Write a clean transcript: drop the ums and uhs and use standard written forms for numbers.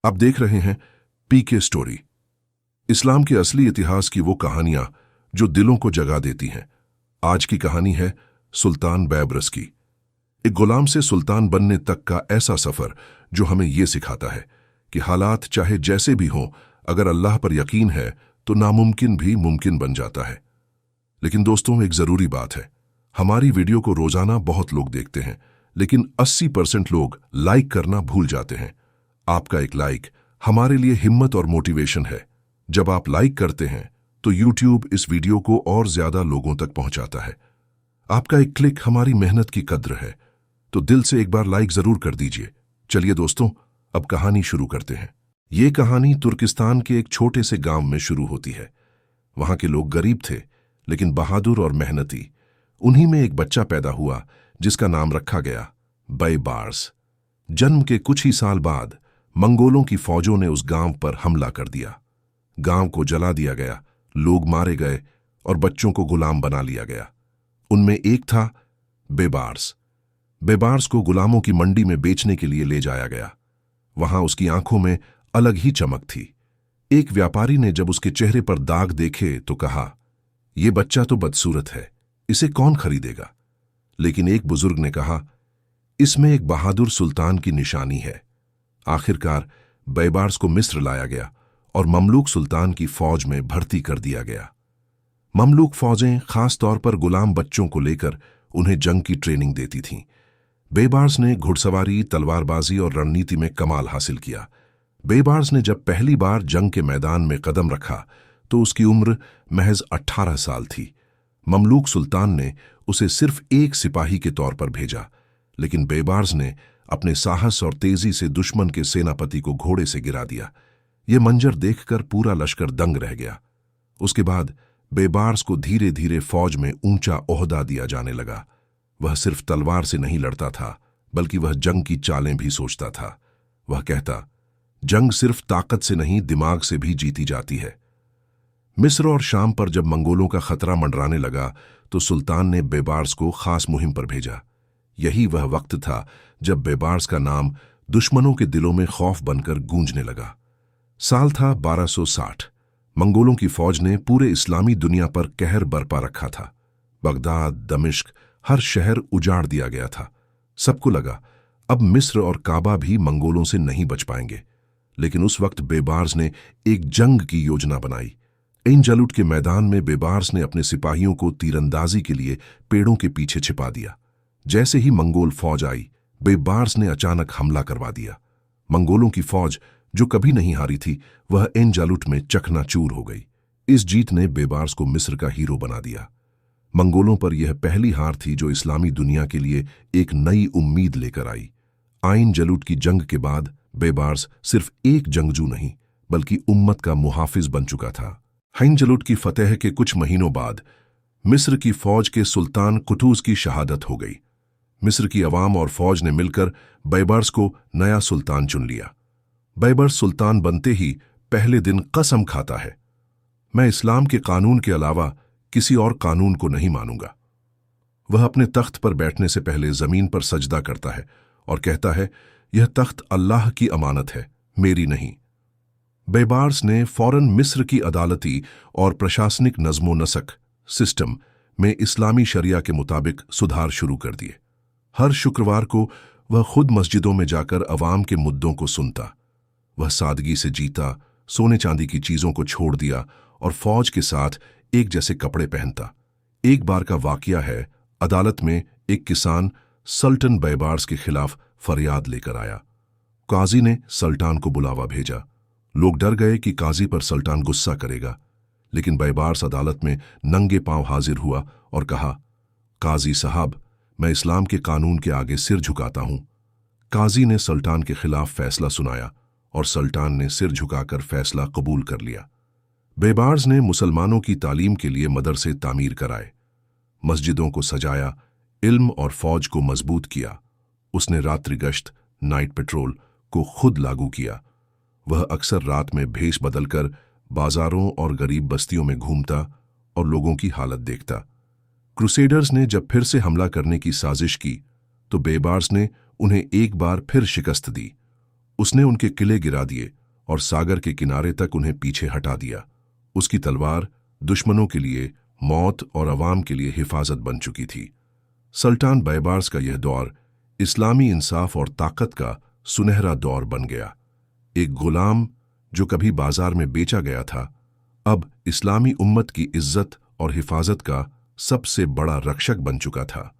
आप देख रहे हैं पीके स्टोरी, इस्लाम के असली इतिहास की वो कहानियां जो दिलों को जगा देती हैं। आज की कहानी है सुल्तान बैबरस की। एक गुलाम से सुल्तान बनने तक का ऐसा सफर जो हमें ये सिखाता है कि हालात चाहे जैसे भी हों, अगर अल्लाह पर यकीन है तो नामुमकिन भी मुमकिन बन जाता है। लेकिन दोस्तों, एक जरूरी बात है, हमारी वीडियो को रोजाना बहुत लोग देखते हैं, लेकिन 80% लोग लाइक करना भूल जाते हैं। आपका एक लाइक हमारे लिए हिम्मत और मोटिवेशन है। जब आप लाइक करते हैं तो YouTube इस वीडियो को और ज्यादा लोगों तक पहुंचाता है। आपका एक क्लिक हमारी मेहनत की कद्र है, तो दिल से एक बार लाइक जरूर कर दीजिए। चलिए दोस्तों, अब कहानी शुरू करते हैं। ये कहानी तुर्किस्तान के एक छोटे से गांव में शुरू होती है। वहां के लोग गरीब थे, लेकिन बहादुर और मेहनती। उन्हीं में एक बच्चा पैदा हुआ जिसका नाम रखा गया बैबार्स। जन्म के कुछ ही साल बाद मंगोलों की फौजों ने उस गांव पर हमला कर दिया। गांव को जला दिया गया, लोग मारे गए और बच्चों को गुलाम बना लिया गया। उनमें एक था बैबार्स। बैबार्स को गुलामों की मंडी में बेचने के लिए ले जाया गया। वहां उसकी आंखों में अलग ही चमक थी। एक व्यापारी ने जब उसके चेहरे पर दाग देखे तो कहा, यह बच्चा तो बदसूरत है, इसे कौन खरीदेगा। लेकिन एक बुजुर्ग ने कहा, इसमें एक बहादुर सुल्तान की निशानी है। आखिरकार बैबार्स को मिस्र लाया गया और ममलूक सुल्तान की फौज में भर्ती कर दिया गया। ममलूक फौजें खास तौर पर गुलाम बच्चों को लेकर उन्हें जंग की ट्रेनिंग देती थीं। बैबार्स ने घुड़सवारी, तलवारबाजी और रणनीति में कमाल हासिल किया। बैबार्स ने जब पहली बार जंग के मैदान में कदम रखा तो उसकी उम्र महज 18 साल थी। ममलूक सुल्तान ने उसे सिर्फ एक सिपाही के तौर पर भेजा, लेकिन बैबार्स ने अपने साहस और तेजी से दुश्मन के सेनापति को घोड़े से गिरा दिया। यह मंजर देखकर पूरा लश्कर दंग रह गया। उसके बाद बैबार्स को धीरे धीरे फौज में ऊंचा ओहदा दिया जाने लगा। वह सिर्फ तलवार से नहीं लड़ता था, बल्कि वह जंग की चालें भी सोचता था। वह कहता, जंग सिर्फ ताकत से नहीं, दिमाग से भी जीती जाती है। मिस्र और शाम पर जब मंगोलों का खतरा मंडराने लगा तो सुल्तान ने बैबार्स को खास मुहिम पर भेजा। यही वह वक्त था जब बैबार्स का नाम दुश्मनों के दिलों में खौफ बनकर गूंजने लगा। साल था 1260। मंगोलों की फौज ने पूरे इस्लामी दुनिया पर कहर बरपा रखा था। बगदाद, दमिश्क, हर शहर उजाड़ दिया गया था। सबको लगा अब मिस्र और काबा भी मंगोलों से नहीं बच पाएंगे। लेकिन उस वक्त बैबार्स ने एक जंग की योजना बनाई। इन जलूट के मैदान में बैबार्स ने अपने सिपाहियों को तीरंदाजी के लिए पेड़ों के पीछे छिपा दिया। जैसे ही मंगोल फौज आई, बैबार्स ने अचानक हमला करवा दिया। मंगोलों की फौज जो कभी नहीं हारी थी, वह इन जालूट में चकनाचूर हो गई। इस जीत ने बैबार्स को मिस्र का हीरो बना दिया। मंगोलों पर यह पहली हार थी जो इस्लामी दुनिया के लिए एक नई उम्मीद लेकर आई। आइन जलूट की जंग के बाद बैबार्स सिर्फ एक जंगजू नहीं, बल्कि उम्मत का मुहाफिज बन चुका था। आइन जलूट की फतेह के कुछ महीनों बाद मिस्र की फौज के सुल्तान कुतूज की शहादत हो गई। मिस्र की अवाम और फौज ने मिलकर बैबार्स को नया सुल्तान चुन लिया। बैबार्स सुल्तान बनते ही पहले दिन कसम खाता है, मैं इस्लाम के कानून के अलावा किसी और कानून को नहीं मानूंगा। वह अपने तख्त पर बैठने से पहले जमीन पर सजदा करता है और कहता है, यह तख्त अल्लाह की अमानत है, मेरी नहीं। बैबार्स ने फौरन मिस्र की अदालती और प्रशासनिक नज़्मो नस्क सिस्टम में इस्लामी शरिया के मुताबिक सुधार शुरू कर दिए। हर शुक्रवार को वह खुद मस्जिदों में जाकर अवाम के मुद्दों को सुनता। वह सादगी से जीता, सोने चांदी की चीजों को छोड़ दिया और फौज के साथ एक जैसे कपड़े पहनता। एक बार का वाकया है, अदालत में एक किसान सल्तन बैबार्स के खिलाफ फरियाद लेकर आया। काजी ने सुल्तान को बुलावा भेजा। लोग डर गए कि काजी पर सुल्तान गुस्सा करेगा, लेकिन बैबार्स अदालत में नंगे पांव हाजिर हुआ और कहा, काजी साहब, मैं इस्लाम के कानून के आगे सिर झुकाता हूं। काजी ने सुल्तान के खिलाफ फैसला सुनाया और सुल्तान ने सिर झुकाकर फैसला कबूल कर लिया। बैबार्स ने मुसलमानों की तालीम के लिए मदरसे तामीर कराए, मस्जिदों को सजाया, इल्म और फौज को मजबूत किया। उसने रात्रि गश्त, नाइट पेट्रोल को खुद लागू किया। वह अक्सर रात में भेष बदलकर बाजारों और गरीब बस्तियों में घूमता और लोगों की हालत देखता। क्रूसेडर्स ने जब फिर से हमला करने की साजिश की तो बैबार्स ने उन्हें एक बार फिर शिकस्त दी। उसने उनके किले गिरा दिए और सागर के किनारे तक उन्हें पीछे हटा दिया। उसकी तलवार दुश्मनों के लिए मौत और अवाम के लिए हिफाजत बन चुकी थी। सुल्तान बैबार्स का यह दौर इस्लामी इंसाफ और ताकत का सुनहरा दौर बन गया। एक गुलाम जो कभी बाजार में बेचा गया था, अब इस्लामी उम्मत की इज्जत और हिफाजत का सबसे बड़ा रक्षक बन चुका था।